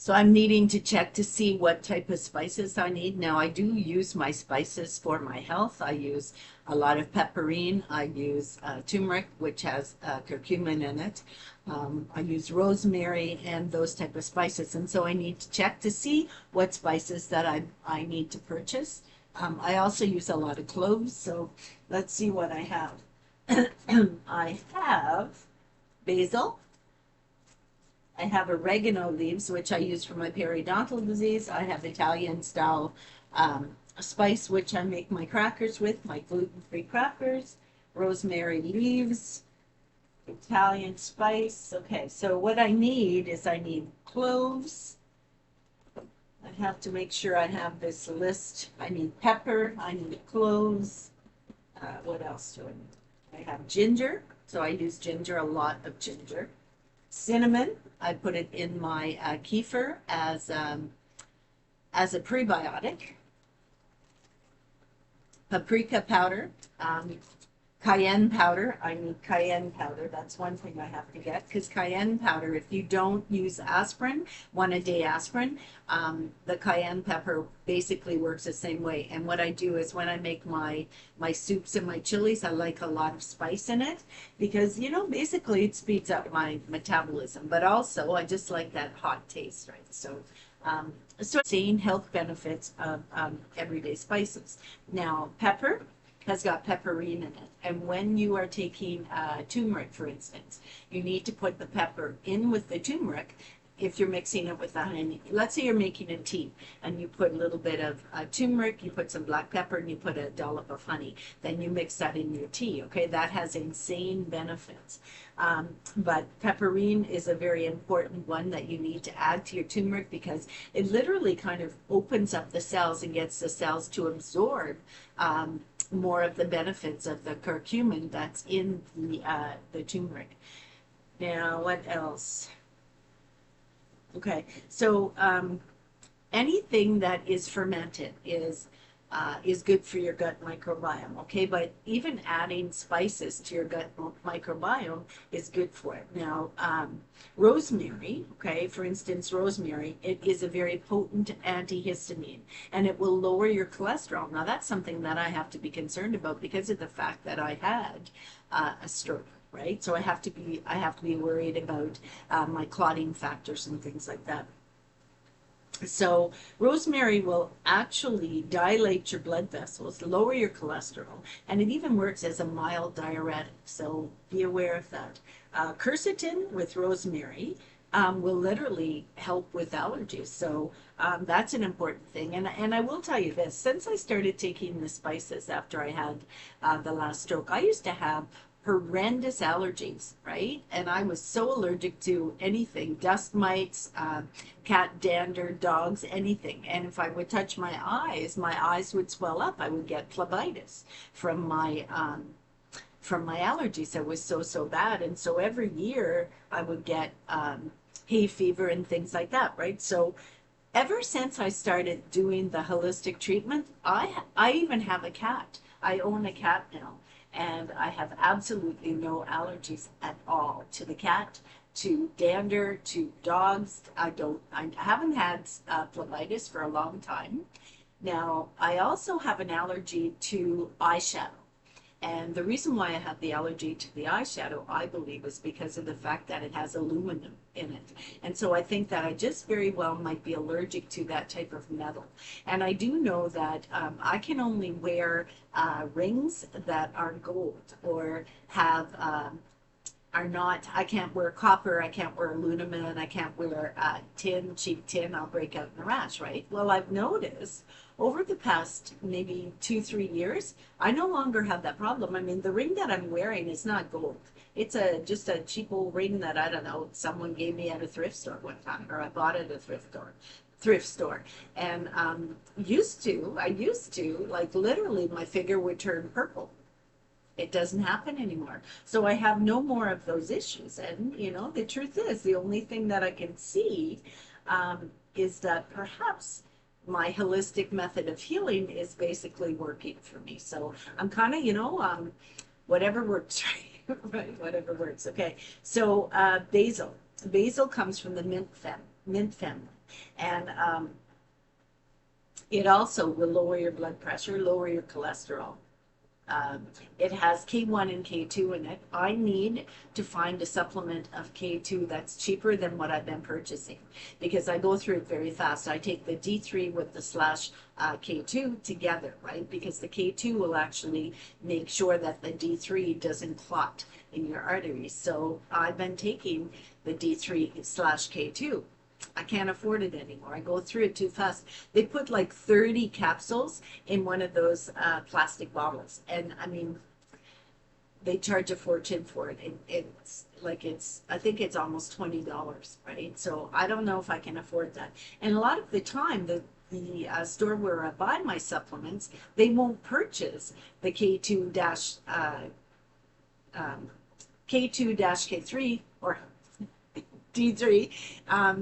So I'm needing to check to see what type of spices I need. Now I do use my spices for my health. I use a lot of pepperine. I use turmeric, which has curcumin in it. I use rosemary and those type of spices. And so I need to check to see what spices that I need to purchase. I also use a lot of cloves. So let's see what I have. I have basil. I have oregano leaves, which I use for my periodontal disease. I have Italian style spice, which I make my crackers with, my gluten-free crackers. Rosemary leaves, Italian spice. Okay, so what I need is I need cloves. I have to make sure I have this list. I need pepper, I need cloves. What else do I need? I have ginger, so I use ginger, a lot of ginger. Cinnamon, I put it in my kefir as a prebiotic. Paprika powder, cayenne powder. I need cayenne powder. That's one thing I have to get, because cayenne powder, if you don't use aspirin, 1 a day aspirin, the cayenne pepper basically works the same way. And what I do is when I make my soups and my chilies, I like a lot of spice in it because, you know, basically it speeds up my metabolism, but also I just like that hot taste, right? So seeing health benefits of everyday spices. Now, pepper has got pepperine in it. And when you are taking turmeric, for instance, you need to put the pepper in with the turmeric if you're mixing it with the honey. Let's say you're making a tea and you put a little bit of turmeric, you put some black pepper, and you put a dollop of honey. Then you mix that in your tea, okay? That has insane benefits. But pepperine is a very important one that you need to add to your turmeric because it literally kind of opens up the cells and gets the cells to absorb more of the benefits of the curcumin that's in the turmeric. Now, what else? Okay, so anything that is fermented is good for your gut microbiome. Okay, but even adding spices to your gut microbiome is good for it. Now, rosemary. Okay, for instance, rosemary. It is a very potent antihistamine, and it will lower your cholesterol. Now, that's something that I have to be concerned about because of the fact that I had a stroke. Right, so I have to be worried about my clotting factors and things like that. So rosemary will actually dilate your blood vessels, lower your cholesterol, and it even works as a mild diuretic. So be aware of that. Quercetin with rosemary will literally help with allergies. So that's an important thing. And I will tell you this, since I started taking the spices after I had the last stroke, I used to have horrendous allergies, right? And I was so allergic to anything, dust mites, cat dander, dogs, anything. And if I would touch my eyes would swell up. I would get phlebitis from my allergies. It was so bad. And so every year I would get hay fever and things like that, right? So ever since I started doing the holistic treatment, I even have a cat. I own a cat now, and I have absolutely no allergies at all to the cat, to dander, to dogs. I haven't had phlebitis for a long time. Now, I also have an allergy to eyeshadow. And the reason why I have the allergy to the eyeshadow, I believe, is because of the fact that it has aluminum in it. And so I think that I just very well might be allergic to that type of metal. And I do know that I can only wear rings that are gold or have are not, I can't wear copper, I can't wear aluminum, I can't wear tin, cheap tin, I'll break out in a rash, right? Well, I've noticed over the past maybe 2-3 years, I no longer have that problem. I mean, the ring that I'm wearing is not gold. It's just a cheap old ring that, I don't know, someone gave me at a thrift store one time, or I bought at a thrift store. And I used to, like literally my finger would turn purple. It doesn't happen anymore. So I have no more of those issues. And, you know, the truth is, the only thing that I can see is that perhaps my holistic method of healing is basically working for me. So I'm kind of, whatever works, right? Right, whatever works. Okay. So basil. Basil comes from the mint family. And it also will lower your blood pressure, lower your cholesterol. Um, it has K1 and K2 in it. I need to find a supplement of K2 that's cheaper than what I've been purchasing because I go through it very fast. I take the D3 with the slash K2 together, right? Because the K2 will actually make sure that the D3 doesn't clot in your arteries. So I've been taking the D3 slash K2. I can't afford it anymore. I go through it too fast. They put like 30 capsules in one of those plastic bottles. And I mean, they charge a fortune for it. I think it's almost $20, right? So I don't know if I can afford that. And a lot of the time, the store where I buy my supplements, they won't purchase the K2 dash K2 dash K3 or D3,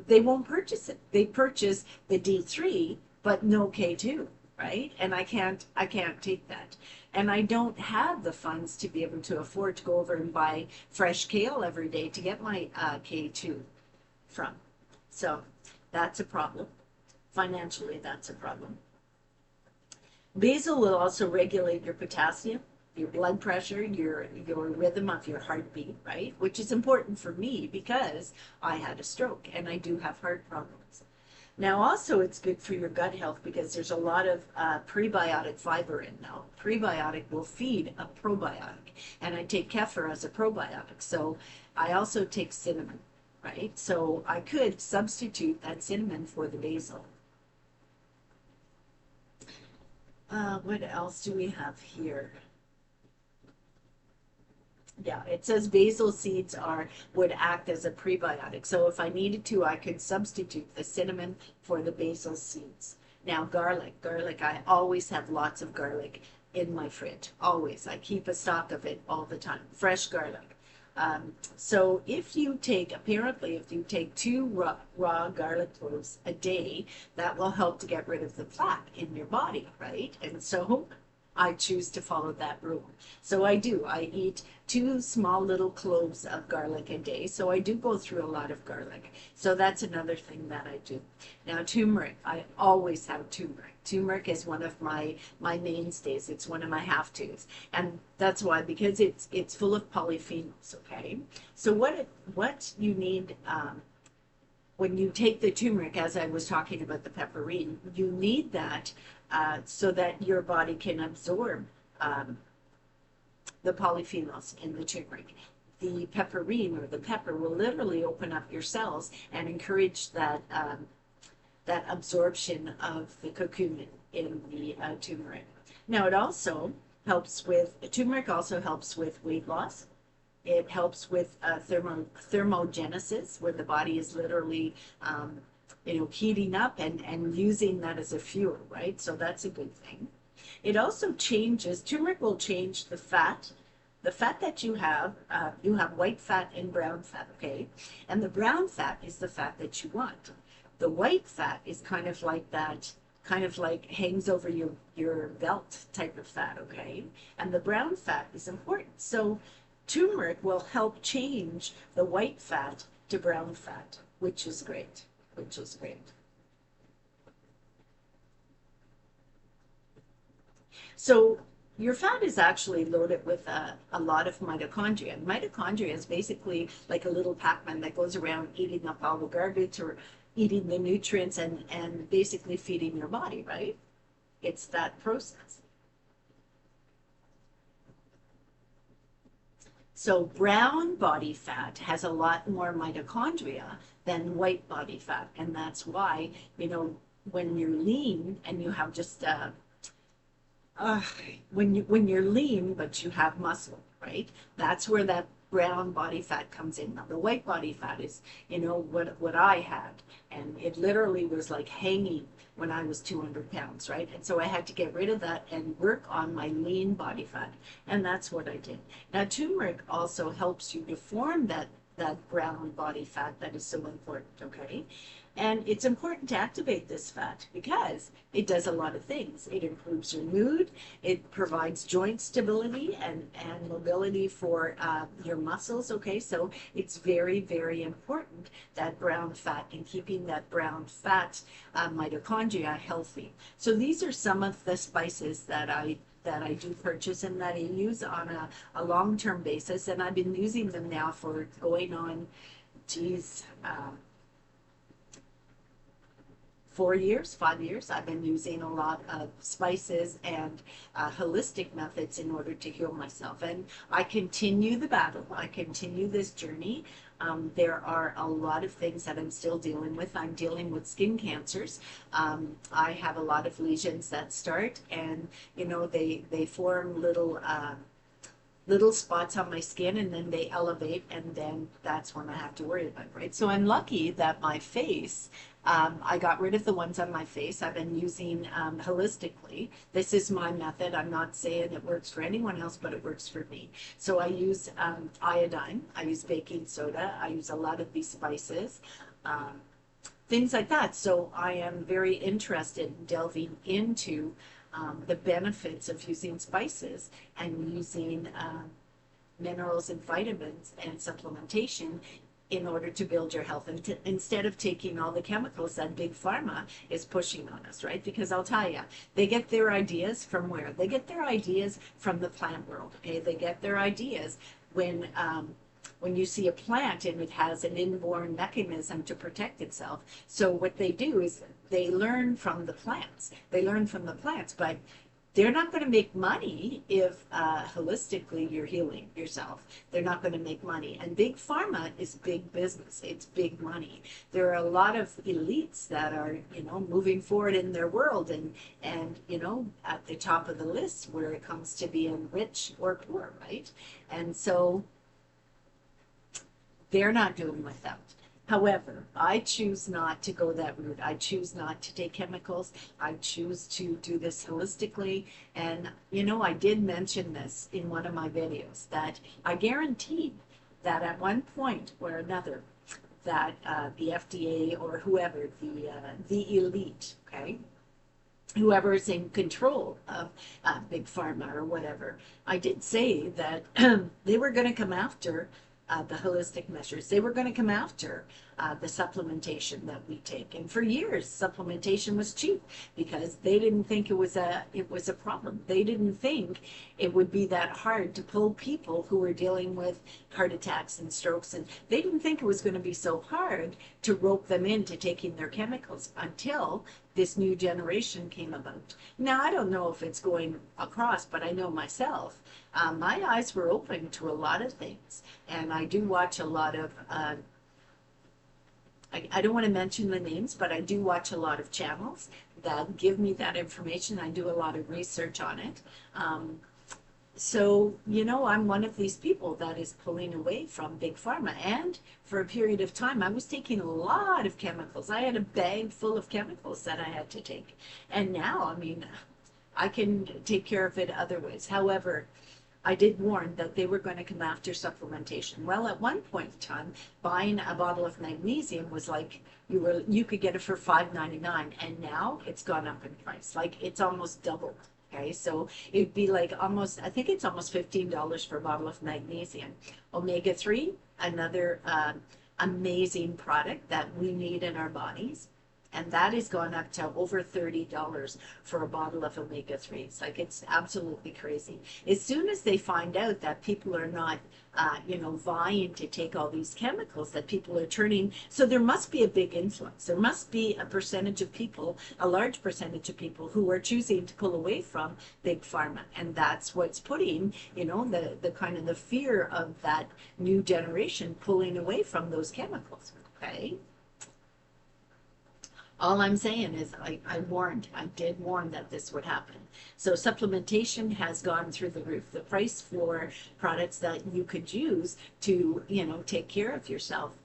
they won't purchase it. They purchase the D3, but no K2, right? And I can't take that. And I don't have the funds to be able to afford to go over and buy fresh kale every day to get my K2 from. So that's a problem. Financially, that's a problem. Basil will also regulate your potassium, your blood pressure, your rhythm of your heartbeat, right? Which is important for me because I had a stroke and I do have heart problems. Now, also, it's good for your gut health because there's a lot of prebiotic fiber in now. Prebiotic will feed a probiotic, and I take kefir as a probiotic. So I also take cinnamon, right? So I could substitute that cinnamon for the basil. What else do we have here? Yeah, it says basil seeds would act as a prebiotic. So if I needed to, I could substitute the cinnamon for the basil seeds. Now, garlic, I always have lots of garlic in my fridge. Always. I keep a stock of it all the time. Fresh garlic. So apparently, if you take two raw garlic cloves a day, that will help to get rid of the plaque in your body, right? And so I choose to follow that rule. So I do. I eat two small little cloves of garlic a day. So I do go through a lot of garlic. So that's another thing that I do. Now, turmeric. I always have turmeric. Turmeric is one of my mainstays. It's one of my have-tos. And that's why, because it's full of polyphenols, okay? So what you need when you take the turmeric, as I was talking about the pepperine, you need that so that your body can absorb the polyphenols in the turmeric. The pepperine or the pepper will literally open up your cells and encourage that absorption of the curcumin in the turmeric. Now, turmeric also helps with weight loss. It helps with thermogenesis, where the body is literally, heating up and using that as a fuel, right? So that's a good thing. It also turmeric will change the fat. The fat that you have white fat and brown fat, okay? And the brown fat is the fat that you want. The white fat is kind of like hangs over your belt type of fat, okay? And the brown fat is important. So turmeric will help change the white fat to brown fat, which is great, which is great. So your fat is actually loaded with a lot of mitochondria. Mitochondria is basically like a little Pac-Man that goes around eating up all the garbage or eating the nutrients and basically feeding your body, right? It's that process. So brown body fat has a lot more mitochondria than white body fat. And that's why, when you're lean and you have just when you're lean but you have muscle, right? That's where that brown body fat comes in. Now the white body fat is, what I had, and it literally was like hanging when I was 200 pounds, right? And so I had to get rid of that and work on my lean body fat, and that's what I did. Now turmeric also helps you to form that brown body fat that is so important, okay? And it's important to activate this fat because it does a lot of things. It improves your mood, it provides joint stability and mobility for your muscles, okay? So it's very, very important, that brown fat, and keeping that brown fat mitochondria healthy. So these are some of the spices that I do purchase and that I use on a long-term basis. And I've been using them now for going on, geez, 4 years, 5 years. I've been using a lot of spices and holistic methods in order to heal myself. And I continue the battle. I continue this journey. There are a lot of things that I'm still dealing with. I'm dealing with skin cancers. I have a lot of lesions that start, and you know, they form little spots on my skin, and then they elevate, and then that's when I have to worry about it, right? So I'm lucky that my face, I got rid of the ones on my face. I've been using holistically. This is my method. I'm not saying it works for anyone else, but it works for me. So I use iodine, I use baking soda, I use a lot of these spices, things like that. So I am very interested in delving into the benefits of using spices and using minerals and vitamins and supplementation in order to build your health, and instead of taking all the chemicals that big pharma is pushing on us, right? Because I'll tell you, they get their ideas from where? They get their ideas from the plant world, okay? They get their ideas when you see a plant and it has an inborn mechanism to protect itself. So what they do is they learn from the plants. They learn from the plants, but they're not going to make money if holistically you're healing yourself. They're not going to make money. And big pharma is big business. It's big money. There are a lot of elites that are, you know, moving forward in their world and you know, at the top of the list where it comes to being rich or poor, right? And so they're not doing without. However, I choose not to go that route. I choose not to take chemicals. I choose to do this holistically. And, you know, I did mention this in one of my videos that I guaranteed that at one point or another, that the FDA or whoever, the elite, okay, whoever's in control of big pharma or whatever, I did say that they were going to come after the holistic measures. They were going to come after the supplementation that we take. And for years, supplementation was cheap because they didn't think it was a problem. They didn't think it would be that hard to pull people who were dealing with heart attacks and strokes. And they didn't think it was going to be so hard to rope them into taking their chemicals until this new generation came about. Now, I don't know if it's going across, but I know myself, my eyes were open to a lot of things. And I do watch a lot of, I don't want to mention the names, but I do watch a lot of channels that give me that information. I do a lot of research on it. So, you know, I'm one of these people that is pulling away from big pharma. And for a period of time, I was taking a lot of chemicals. I had a bag full of chemicals that I had to take. And now, I mean, I can take care of it other ways. However, I did warn that they were going to come after supplementation. Well, at one point in time, buying a bottle of magnesium was like you could get it for $5.99, and now it's gone up in price. Like it's almost doubled. Okay, so it'd be like almost, I think it's almost $15 for a bottle of magnesium. Omega-3, another amazing product that we need in our bodies. And that has gone up to over $30 for a bottle of omega-3s. Like it's absolutely crazy. As soon as they find out that people are not, you know, vying to take all these chemicals, that people are turning, so there must be a big influence. There must be a percentage of people, a large percentage of people who are choosing to pull away from big pharma. And that's what's putting, you know, the kind of the fear of that new generation pulling away from those chemicals, okay? All I'm saying is I did warn that this would happen. So supplementation has gone through the roof. The price for products that you could use to, you know, take care of yourself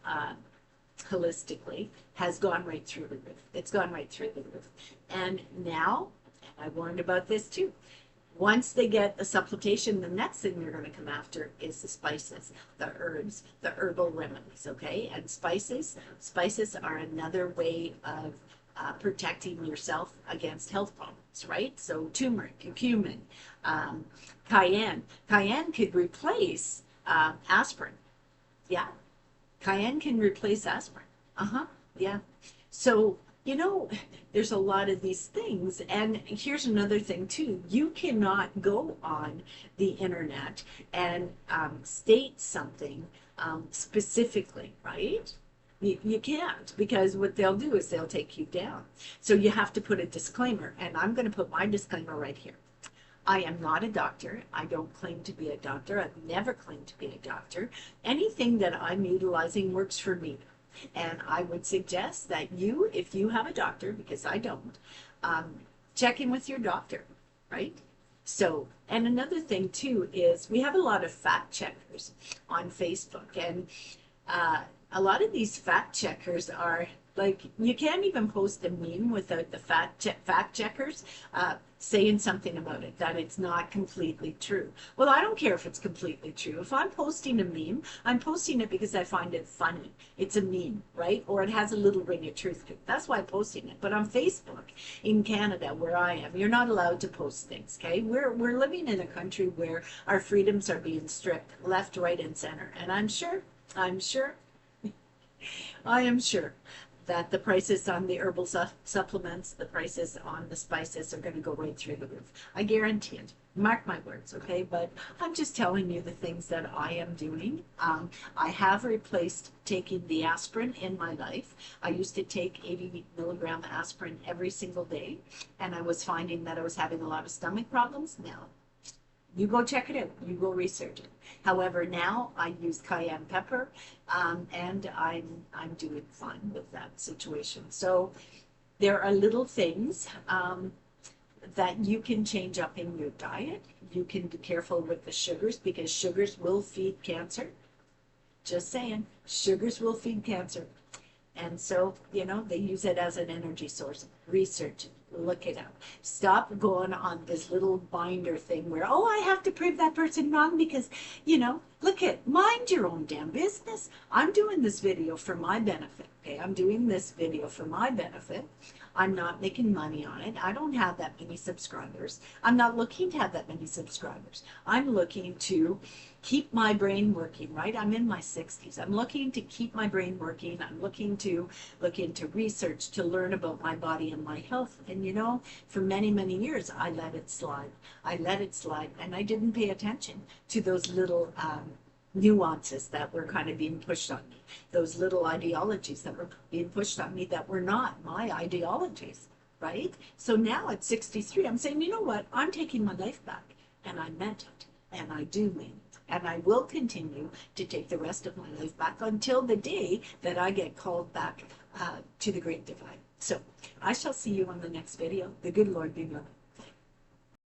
holistically has gone right through the roof. It's gone right through the roof. And now, and I warned about this too, Once they get the supplementation, the next thing you're going to come after is the spices, the herbs, the herbal remedies, okay? And spices are another way of protecting yourself against health problems, right? So turmeric, curcumin, cayenne. Cayenne could replace aspirin. Yeah, cayenne can replace aspirin. Uh-huh. Yeah. So, there's a lot of these things. And here's another thing too. You cannot go on the internet and state something specifically, right? You can't, because what they'll do is they'll take you down. So you have to put a disclaimer, and I'm going to put my disclaimer right here. I am not a doctor. I don't claim to be a doctor. I've never claimed to be a doctor. Anything that I'm utilizing works for me. And I would suggest that you, if you have a doctor, because I don't, check in with your doctor, right? So, and another thing too is we have a lot of fact checkers on Facebook, and a lot of these fact checkers are like, you can't even post a meme without the fact checkers saying something about it, that it's not completely true. Well, I don't care if it's completely true. If I'm posting a meme, I'm posting it because I find it funny. It's a meme, right? Or it has a little ring of truth to it. That's why I'm posting it. But on Facebook, in Canada, where I am, you're not allowed to post things, okay? We're living in a country where our freedoms are being stripped left, right, and center. And I am sure that the prices on the herbal supplements, the prices on the spices are going to go right through the roof. I guarantee it. Mark my words, okay? But I'm just telling you the things that I am doing. I have replaced taking the aspirin in my life. I used to take 80 milligram aspirin every single day, and I was finding that I was having a lot of stomach problems. Now, you go check it out. You go research it. However, now I use cayenne pepper, and I'm doing fine with that situation. So there are little things that you can change up in your diet. You can be careful with the sugars, because sugars will feed cancer. Just saying, sugars will feed cancer. And so, they use it as an energy source. Research it. Look it up. Stop going on this little binder thing where, oh, I have to prove that person wrong because, mind your own damn business. I'm doing this video for my benefit, okay? I'm doing this video for my benefit. I'm not making money on it. I don't have that many subscribers. I'm not looking to have that many subscribers. I'm looking to keep my brain working, right? I'm in my 60s. I'm looking to keep my brain working. I'm looking to look into research to learn about my body and my health. And for many, many years, I let it slide. And I didn't pay attention to those little nuances that were kind of being pushed on me, those little ideologies that were being pushed on me that were not my ideologies, right? So now at 63, I'm saying, you know what? I'm taking my life back, and I meant it, and I do mean it, and I will continue to take the rest of my life back until the day that I get called back to the great divide. So I shall see you on the next video. The good Lord be with you.